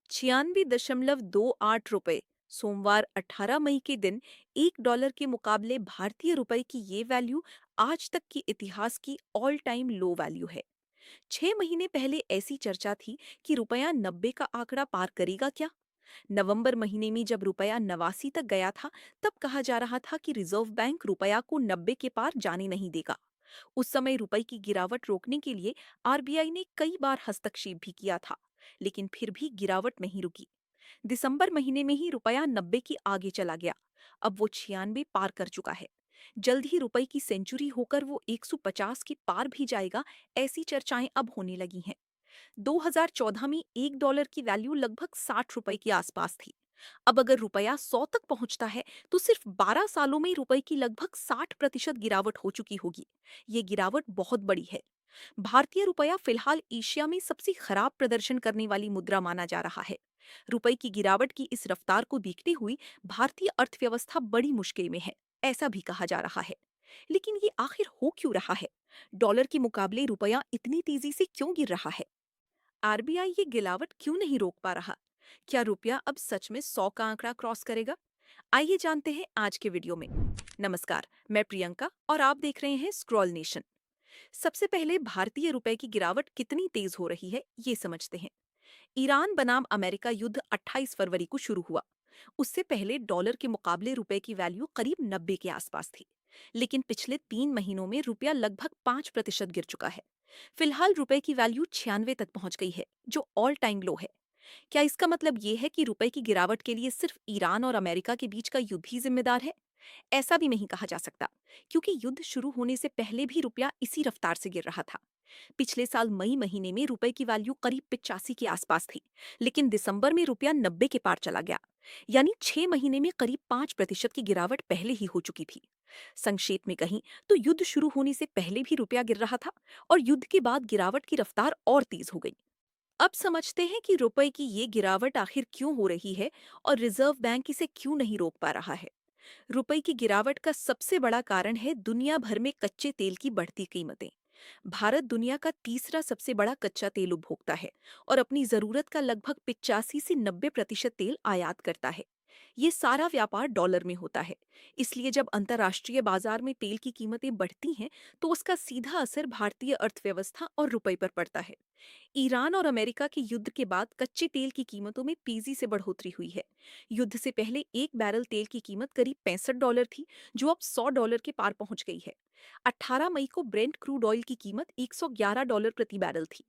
96.28 रुपए सोमवार 18 मई के दिन $1 के मुकाबले भारतीय रुपए की ये वैल्यू आज तक की इतिहास की ऑल टाइम लो वैल्यू है। 6 महीने पहले ऐसी चर्चा थी कि रुपया 90 का आंकड़ा पार करेगा क्या। नवंबर महीने में जब रुपया 89 तक गया था, तब कहा जा रहा था कि रिजर्व बैंक रुपया को 90 के पार जाने नहीं देगा। उस समय रुपए की गिरावट रोकने के लिए आरबीआई ने कई बार हस्तक्षेप भी किया था, लेकिन फिर भी गिरावट नहीं रुकी। दिसंबर महीने में ही रुपया 90 की आगे चला गया। अब वो 96 पार कर चुका है। जल्द ही रुपए की सेंचुरी होकर वो 150 के पार भी जाएगा, ऐसी चर्चाएं अब होने लगी हैं। 2014 में $1 की वैल्यू लगभग 60 रुपए के आसपास थी। अब अगर रुपया 100 तक पहुंचता है, तो सिर्फ 12 सालों में रुपए की लगभग 60% गिरावट हो चुकी होगी। ये गिरावट बहुत बड़ी है। भारतीय रुपया फिलहाल एशिया में सबसे खराब प्रदर्शन करने वाली मुद्रा माना जा रहा है। रुपए की गिरावट की इस रफ्तार को देखते हुए भारतीय अर्थव्यवस्था बड़ी मुश्किल में है, ऐसा भी कहा जा रहा है। लेकिन ये आखिर हो क्यों रहा है? डॉलर के मुकाबले रुपया इतनी तेजी से क्यों गिर रहा है? आरबीआई ये गिरावट क्यों नहीं रोक पा रहा? क्या रुपया अब सच में 100 का आंकड़ा क्रॉस करेगा? आइए जानते हैं आज के वीडियो में। नमस्कार, मैं प्रियंका और आप देख रहे हैं स्क्रॉल नेशन। सबसे पहले भारतीय रुपए की गिरावट कितनी तेज हो रही है, ये समझते हैं। ईरान बनाम अमेरिका युद्ध 28 फरवरी को शुरू हुआ। उससे पहले डॉलर के मुकाबले रुपए की वैल्यू करीब 90 के आसपास थी। लेकिन पिछले 3 महीनों में रुपया लगभग 5% गिर चुका है। फिलहाल रुपए की वैल्यू 96 तक पहुंच गई है, जो ऑल टाइम लो है। क्या इसका मतलब ये है कि रुपए की गिरावट के लिए सिर्फ ईरान और अमेरिका के बीच का युद्ध ही जिम्मेदार है? ऐसा भी नहीं कहा जा सकता, क्योंकि युद्ध शुरू होने से पहले भी रुपया इसी रफ्तार से गिर रहा था। पिछले साल मई महीने में रुपए की वैल्यू करीब 85 के आसपास थी, लेकिन दिसंबर में रुपया 90 के पार चला गया। यानी 6 महीने में करीब 5% की गिरावट पहले ही हो चुकी थी। संक्षेप में कहीं तो युद्ध शुरू होने से पहले भी रुपया गिर रहा था, और युद्ध के बाद गिरावट की रफ्तार और तेज हो गई। अब समझते हैं कि रुपए की ये गिरावट आखिर क्यों हो रही है और रिजर्व बैंक इसे क्यों नहीं रोक पा रहा है। रुपए की गिरावट का सबसे बड़ा कारण है दुनिया भर में कच्चे तेल की बढ़ती कीमतें। भारत दुनिया का तीसरा सबसे बड़ा कच्चा तेल उपभोक्ता है और अपनी जरूरत का लगभग 85 से 90% तेल आयात करता है। ये सारा व्यापार डॉलर में होता है। इसलिए जब अंतर्राष्ट्रीय बाजार में तेल की कीमतें बढ़ती हैं, तो उसका सीधा असर भारतीय अर्थव्यवस्था और रुपए पर पड़ता है। ईरान और अमेरिका के युद्ध के बाद कच्चे तेल की कीमतों में तेजी से बढ़ोतरी हुई है। युद्ध से पहले एक बैरल तेल की कीमत करीब $65 थी, जो अब $100 के पार पहुंच गई है। 18 मई को ब्रेंट क्रूड ऑयल की कीमत $111 प्रति बैरल थी।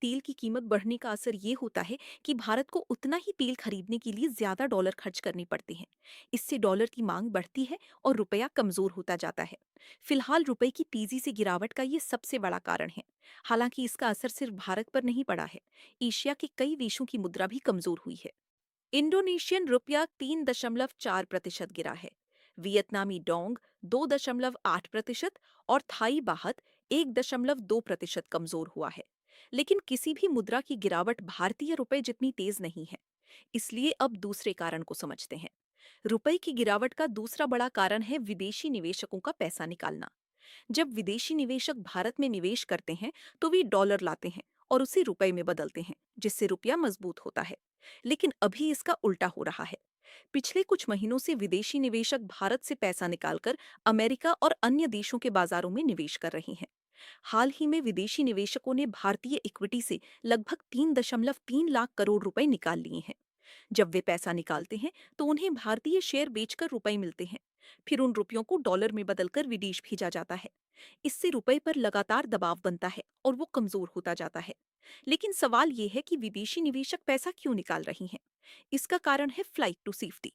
तेल की कीमत बढ़ने का असर ये होता है कि भारत को उतना ही तेल खरीदने के लिए ज्यादा डॉलर खर्च करने पड़ते हैं। इससे डॉलर की मांग बढ़ती है और रुपया कमजोर होता जाता है। फिलहाल रुपए की तेजी से गिरावट का ये सबसे बड़ा कारण है। हालांकि इसका असर सिर्फ भारत पर नहीं पड़ा है। एशिया के कई देशों की मुद्रा भी कमजोर हुई है। इंडोनेशियन रुपया 3.4% गिरा है। वियतनामी डोंग 2.8% और थाई बाहत 1.2% कमजोर हुआ है। लेकिन किसी भी मुद्रा की गिरावट भारतीय रुपए जितनी तेज नहीं है। इसलिए अब दूसरे कारण को समझते हैं। रुपए की गिरावट का दूसरा बड़ा कारण है विदेशी निवेशकों का पैसा निकालना। जब विदेशी निवेशक भारत में निवेश करते हैं, तो वे डॉलर लाते हैं और उसे रुपए में बदलते हैं, जिससे रुपया मजबूत होता है। लेकिन अभी इसका उल्टा हो रहा है। पिछले कुछ महीनों से विदेशी निवेशक भारत से पैसा निकालकर अमेरिका और अन्य देशों के बाजारों में निवेश कर रहे हैं। हाल ही में विदेशी निवेशकों ने भारतीय इक्विटी से लगभग 3.3 लाख करोड़ रुपए निकाल लिए हैं। जब वे पैसा निकालते हैं, तो उन्हें भारतीय शेयर बेचकर रुपए मिलते हैं। फिर उन रुपयों को डॉलर में बदलकर विदेश भेजा जाता है। इससे रुपए पर लगातार दबाव बनता है और वो कमजोर होता जाता है। लेकिन सवाल ये है कि विदेशी निवेशक पैसा क्यों निकाल रहे हैं? इसका कारण है फ्लाइट टू सेफ्टी।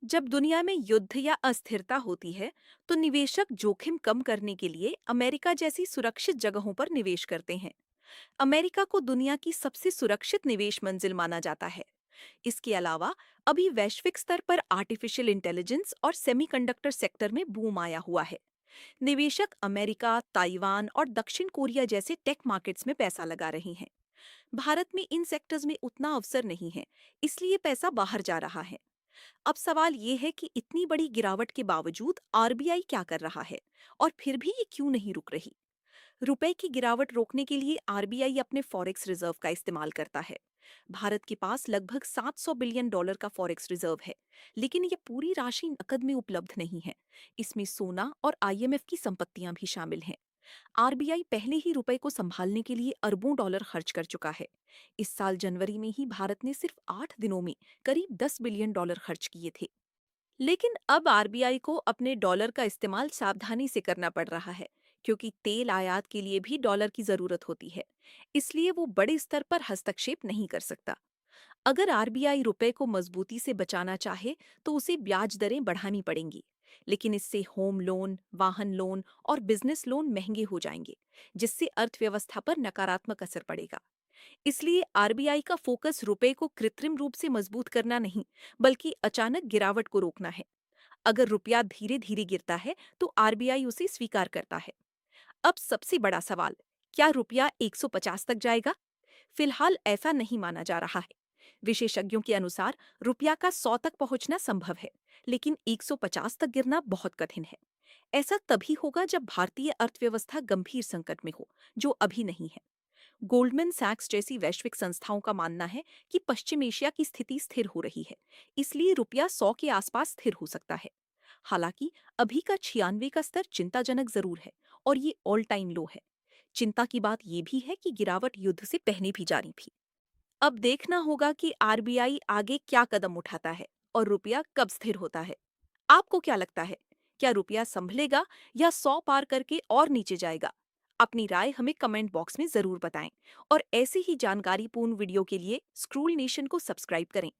जब दुनिया में युद्ध या अस्थिरता होती है, तो निवेशक जोखिम कम करने के लिए अमेरिका जैसी सुरक्षित जगहों पर निवेश करते हैं। अमेरिका को दुनिया की सबसे सुरक्षित निवेश मंजिल माना जाता है। इसके अलावा अभी वैश्विक स्तर पर आर्टिफिशियल इंटेलिजेंस और सेमीकंडक्टर सेक्टर में बूम आया हुआ है। निवेशक अमेरिका, ताइवान और दक्षिण कोरिया जैसे टेक मार्केट्स में पैसा लगा रहे हैं। भारत में इन सेक्टर्स में उतना अवसर नहीं है, इसलिए पैसा बाहर जा रहा है। अब सवाल ये है कि इतनी बड़ी गिरावट के बावजूद आरबीआई क्या कर रहा है, और फिर भी ये क्यों नहीं रुक रही? रुपए की गिरावट रोकने के लिए आरबीआई अपने फॉरेक्स रिजर्व का इस्तेमाल करता है। भारत के पास लगभग $700 बिलियन का फॉरेक्स रिजर्व है, लेकिन ये पूरी राशि नकद में उपलब्ध नहीं है। इसमें सोना और आईएमएफ की संपत्तियां भी शामिल हैं। आरबीआई पहले ही रुपए को संभालने के लिए अरबों डॉलर खर्च कर चुका है। इस साल जनवरी में ही भारत ने सिर्फ 8 दिनों में करीब $10 बिलियन खर्च किए थे। लेकिन अब आरबीआई को अपने डॉलर का इस्तेमाल सावधानी से करना पड़ रहा है, क्योंकि तेल आयात के लिए भी डॉलर की जरूरत होती है। इसलिए वो बड़े स्तर पर हस्तक्षेप नहीं कर सकता। अगर आरबीआई रुपए को मजबूती से बचाना चाहे तो उसे ब्याज दरें बढ़ानी पड़ेंगी, लेकिन इससे होम लोन, वाहन लोन और बिजनेस लोन महंगे हो जाएंगे, जिससे अर्थव्यवस्था पर नकारात्मक असर पड़ेगा। इसलिए आरबीआई का फोकस रुपए को कृत्रिम रूप से मजबूत करना नहीं, बल्कि अचानक गिरावट को रोकना है। अगर रुपया धीरे धीरे गिरता है तो आरबीआई उसे स्वीकार करता है। अब सबसे बड़ा सवाल, क्या रुपया 150 तक जाएगा? फिलहाल ऐसा नहीं माना जा रहा है। विशेषज्ञों के अनुसार रुपया का 100 तक पहुंचना संभव है, लेकिन 150 तक गिरना बहुत कठिन है। ऐसा तभी होगा जब भारतीय अर्थव्यवस्था गंभीर संकट में हो, जो अभी नहीं है। गोल्डमैन सैक्स जैसी वैश्विक संस्थाओं का मानना है कि पश्चिम एशिया की स्थिति स्थिर हो रही है, इसलिए रुपया 100 के आसपास स्थिर हो सकता है। हालांकि अभी का 96 का स्तर चिंताजनक जरूर है, और ये ऑल टाइम लो है। चिंता की बात यह भी है कि गिरावट युद्ध से पहले भी जारी थी। अब देखना होगा कि आरबीआई आगे क्या कदम उठाता है और रुपया कब स्थिर होता है। आपको क्या लगता है? क्या रुपया संभलेगा या 100 पार करके और नीचे जाएगा? अपनी राय हमें कमेंट बॉक्स में जरूर बताएं, और ऐसी ही जानकारीपूर्ण वीडियो के लिए स्क्रूल नेशन को सब्सक्राइब करें।